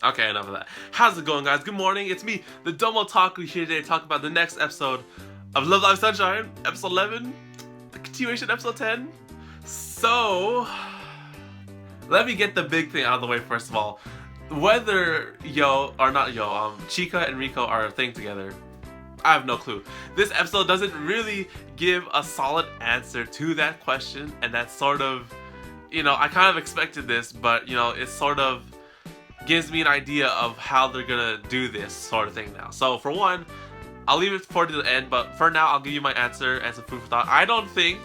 Okay, enough of that. How's it going, guys? Good morning. It's me, the Domo Taku, here today to talk about the next episode of Love Live Sunshine, episode 11, the continuation, episode 10. So, let me get the big thing out of the way first of all. Whether Chika and Rico are a thing together, I have no clue. This episode doesn't really give a solid answer to that question, and that's sort of, I kind of expected this, but, it's sort of gives me an idea of how they're gonna do this sort of thing now. So for one, I'll leave it for the end, but for now I'll give you my answer as a food for thought. I don't think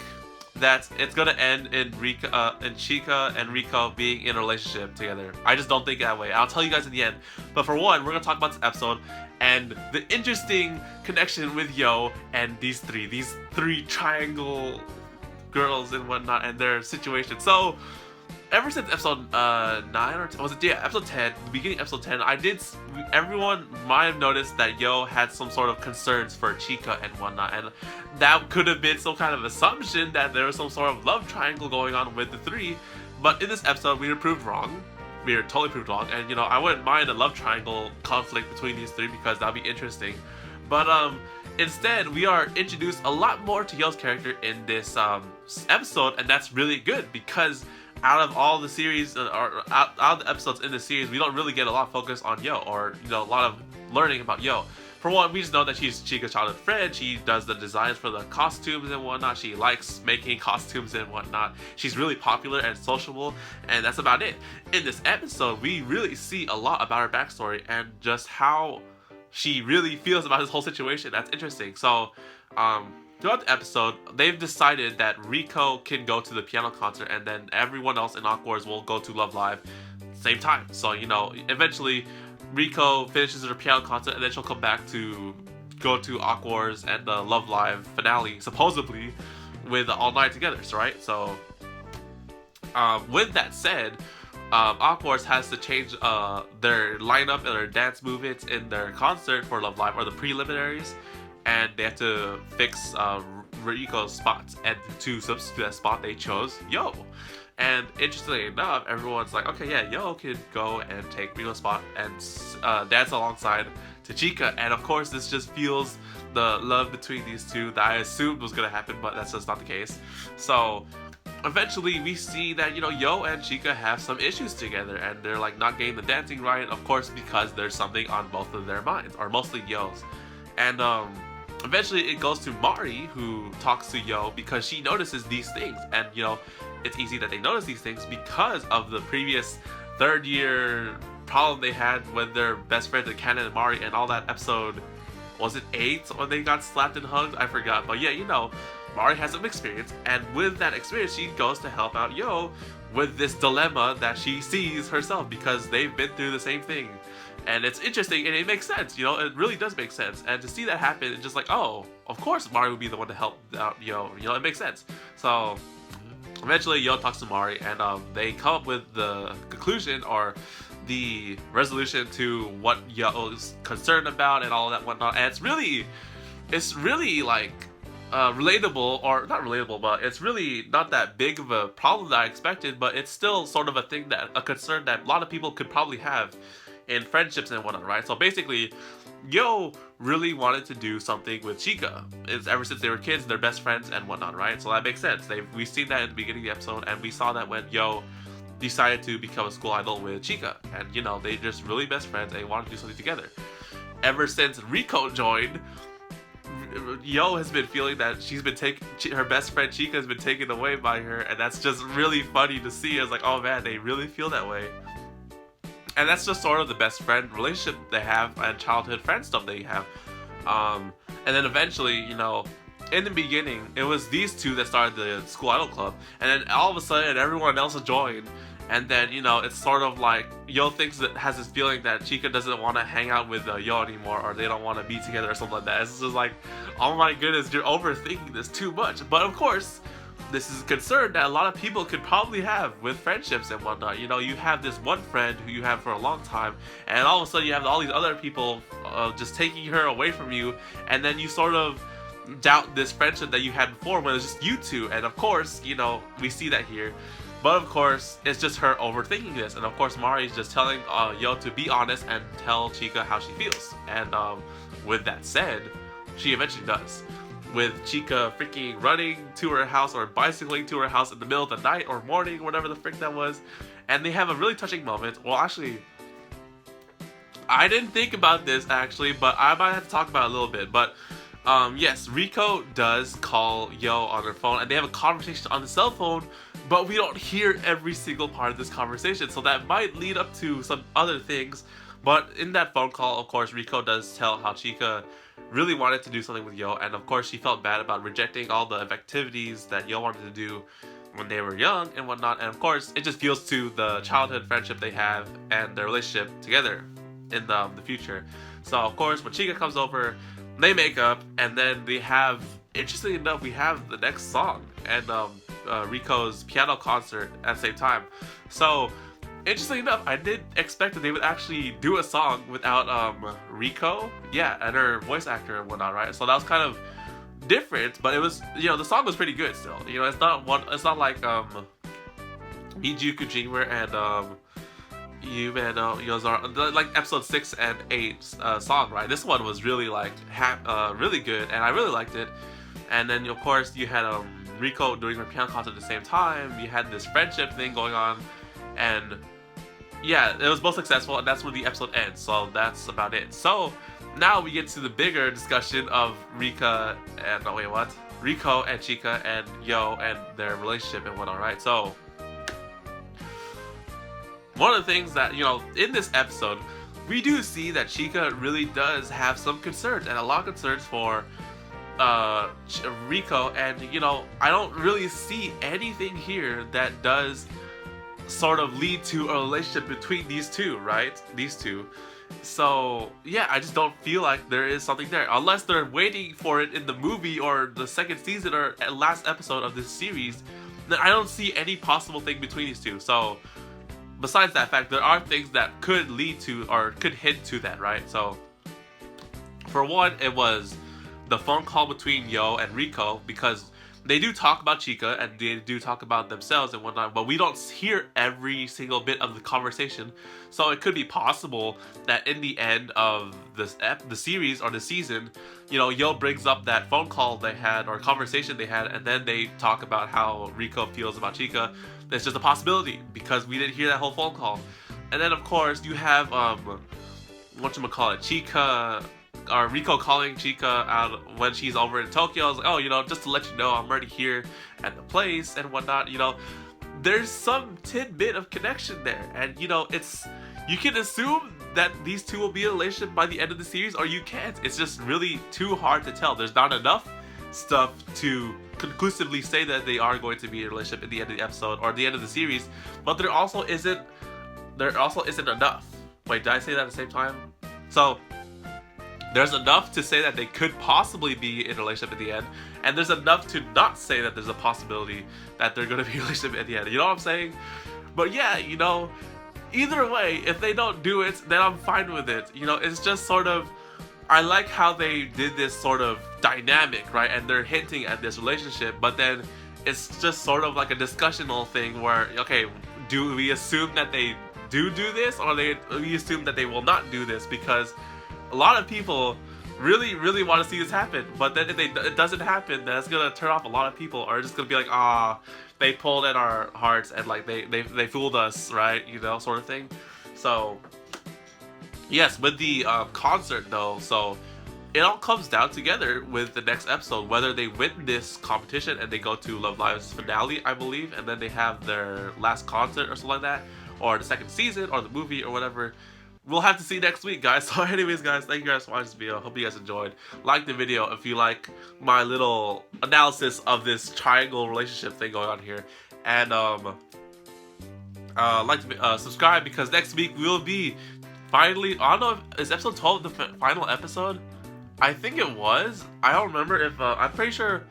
that it's gonna end in Chika and Rico being in a relationship together. I just don't think that way. I'll tell you guys in the end. But for one, we're gonna talk about this episode and the interesting connection with Yo and these three triangle girls and whatnot and their situation. So ever since episode 9 or 10, was it? Yeah, episode 10, the beginning of episode 10, everyone might have noticed that Yo had some sort of concerns for Chika and whatnot, and that could have been some kind of assumption that there was some sort of love triangle going on with the three, but in this episode, we were proved wrong. We were totally proved wrong, and I wouldn't mind a love triangle conflict between these three because that'd be interesting. But instead, we are introduced a lot more to Yo's character in this episode, and that's really good because out of all the series, or out of the episodes in the series, we don't really get a lot of focus on Yo, or a lot of learning about Yo. For one, we just know that she's Chika's childhood friend. She does the designs for the costumes and whatnot. She likes making costumes and whatnot. She's really popular and sociable, and that's about it. In this episode, we really see a lot about her backstory and just how she really feels about this whole situation. That's interesting. So, throughout the episode, they've decided that Rico can go to the piano concert and then everyone else in Awkward will go to Love Live same time. So, eventually Rico finishes her piano concert and then she'll come back to go to Awkward and the Love Live finale, supposedly, with All Night together, right? So, with that said, Awkward has to change their lineup and their dance movements in their concert for Love Live, or the preliminaries, and they have to fix Rico's spots, and to substitute that spot they chose Yo. And interestingly enough, everyone's like, okay, yeah, Yo could go and take Rico's spot and dance alongside to Chika, and of course this just fuels the love between these two that I assumed was gonna happen, but that's just not the case. So eventually we see that Yo and Chika have some issues together, and they're like not getting the dancing right, of course, because there's something on both of their minds, or mostly Yo's. And eventually it goes to Mari, who talks to Yo because she notices these things, and it's easy that they notice these things because of the previous third year problem they had with their best friends, Aokana and Mari, and all that episode, was it 8 when they got slapped and hugged? I forgot, but yeah, Mari has some experience, and with that experience she goes to help out Yo with this dilemma that she sees herself because they've been through the same thing. And it's interesting, and it makes sense, it really does make sense. And to see that happen, it's just like, oh, of course Mari would be the one to help out Yo, it makes sense. So, eventually Yo talks to Mari, and they come up with the conclusion, or the resolution to what Yo is concerned about and all that whatnot. And it's really like, relatable, or not relatable, but it's really not that big of a problem that I expected, but it's still sort of a concern that a lot of people could probably have in friendships and whatnot, right? So basically, Yo really wanted to do something with Chika. It's ever since they were kids, they're best friends and whatnot, right? So that makes sense. We've seen that in the beginning of the episode, and we saw that when Yo decided to become a school idol with Chika, and they're just really best friends and they want to do something together. Ever since Rico joined, Yo has been feeling that her best friend Chika has been taken away by her, and that's just really funny to see. It's like, oh man, they really feel that way. And that's just sort of the best friend relationship they have, and childhood friend stuff they have. And then eventually, in the beginning, it was these two that started the school idol club, and then all of a sudden everyone else joined. And then, it's sort of like Yo has this feeling that Chika doesn't want to hang out with Yo anymore, or they don't want to be together or something like that. It's just like, oh my goodness, you're overthinking this too much. But of course, this is a concern that a lot of people could probably have with friendships and whatnot. You have this one friend who you have for a long time, and all of a sudden you have all these other people just taking her away from you, and then you sort of doubt this friendship that you had before when it was just you two. And of course, we see that here. But of course, it's just her overthinking this, and of course, Mari's just telling Yo to be honest and tell Chika how she feels. And with that said, she eventually does. With Chika freaking running to her house or bicycling to her house in the middle of the night or morning, whatever the frick that was. And they have a really touching moment. Well, actually, I didn't think about this actually, but I might have to talk about it a little bit. But yes, Riko does call Yo on her phone, and they have a conversation on the cell phone, but we don't hear every single part of this conversation, so that might lead up to some other things. But in that phone call, of course, Riko does tell how Chika really wanted to do something with Yo, and of course she felt bad about rejecting all the activities that Yo wanted to do when they were young and whatnot, and of course it just feels to the childhood friendship they have and their relationship together in the future. So of course when Chika comes over, they make up, and then they have, interestingly enough, we have the next song and Riko's piano concert at the same time. So interestingly enough, I did expect that they would actually do a song without Riko, yeah, and her voice actor and whatnot, right? So that was kind of different, but it was, you know, the song was pretty good still. You know, it's not like Miju Kujima and you and Yozar, like episode 6 and 8 song, right? This one was really like really good, and I really liked it. And then of course you had Riko doing her piano concert at the same time. You had this friendship thing going on, and yeah, it was both successful, and that's where the episode ends. So that's about it. So now we get to the bigger discussion of Riko and Chika and Yo and their relationship and whatnot, right? So one of the things that, you know, in this episode, we do see that Chika really does have some concerns, and a lot of concerns for Riko, and you know, I don't really see anything here that does sort of lead to a relationship between these two, right? These two. So yeah, I just don't feel like there is something there, unless they're waiting for it in the movie or the second season or last episode of this series. Then I don't see any possible thing between these two. So besides that fact, there are things that could lead to or could hint to that, right? So for one, it was the phone call between Yo and Riko, because they do talk about Chika and they do talk about themselves and whatnot, but we don't hear every single bit of the conversation. So it could be possible that in the end of the series or the season, you know, Yo brings up that phone call they had or conversation they had, and then they talk about how Riko feels about Chika. It's just a possibility because we didn't hear that whole phone call. And then of course you have Chika or Riko calling Chika out when she's over in Tokyo. I was like, oh, you know, just to let you know, I'm already here at the place and whatnot. You know, there's some tidbit of connection there, and you know, you can assume that these two will be in a relationship by the end of the series, or you can't. It's just really too hard to tell. There's not enough stuff to conclusively say that they are going to be in a relationship at the end of the episode or the end of the series, but there also isn't enough. Wait, did I say that at the same time? So there's enough to say that they could possibly be in a relationship at the end, and there's enough to not say that there's a possibility that they're going to be in a relationship at the end. You know what I'm saying? But yeah, you know, either way, if they don't do it, then I'm fine with it. You know, it's just sort of, I like how they did this sort of dynamic, right? And they're hinting at this relationship, but then it's just sort of like a discussional thing where, okay, do we assume that they do this, or we assume that they will not do this? Because a lot of people really, really want to see this happen, but then if it doesn't happen, then it's gonna turn off a lot of people, or just gonna be like, they pulled at our hearts and like they fooled us, right? You know, sort of thing. So yes, with the concert though, so it all comes down together with the next episode, whether they win this competition and they go to Love Live's finale, I believe, and then they have their last concert or something like that, or the second season or the movie or whatever. We'll have to see next week, guys. So anyways, guys, thank you guys for watching this video. Hope you guys enjoyed. Like the video if you like my little analysis of this triangle relationship thing going on here. And like to subscribe, because next week we'll be finally, I don't know if is episode 12 the final episode. I think it was. I don't remember if I'm pretty sure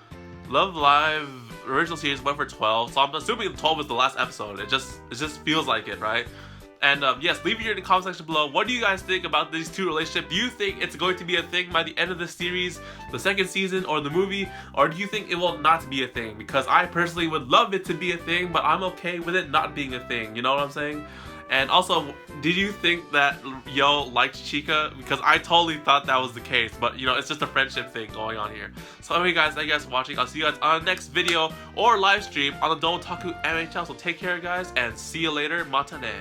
Love Live original series went for 12, so I'm assuming 12 was the last episode. It just feels like it, right? And yes, leave it here in the comment section below. What do you guys think about these two relationships? Do you think it's going to be a thing by the end of the series, the second season, or the movie? Or do you think it will not be a thing? Because I personally would love it to be a thing, but I'm okay with it not being a thing. You know what I'm saying? And also, did you think that Yo liked Chika? Because I totally thought that was the case, but you know, it's just a friendship thing going on here. So anyway guys, thank you guys for watching. I'll see you guys on the next video or live stream on the Domo Taku Anime channel. So take care guys, and see you later. Mata ne.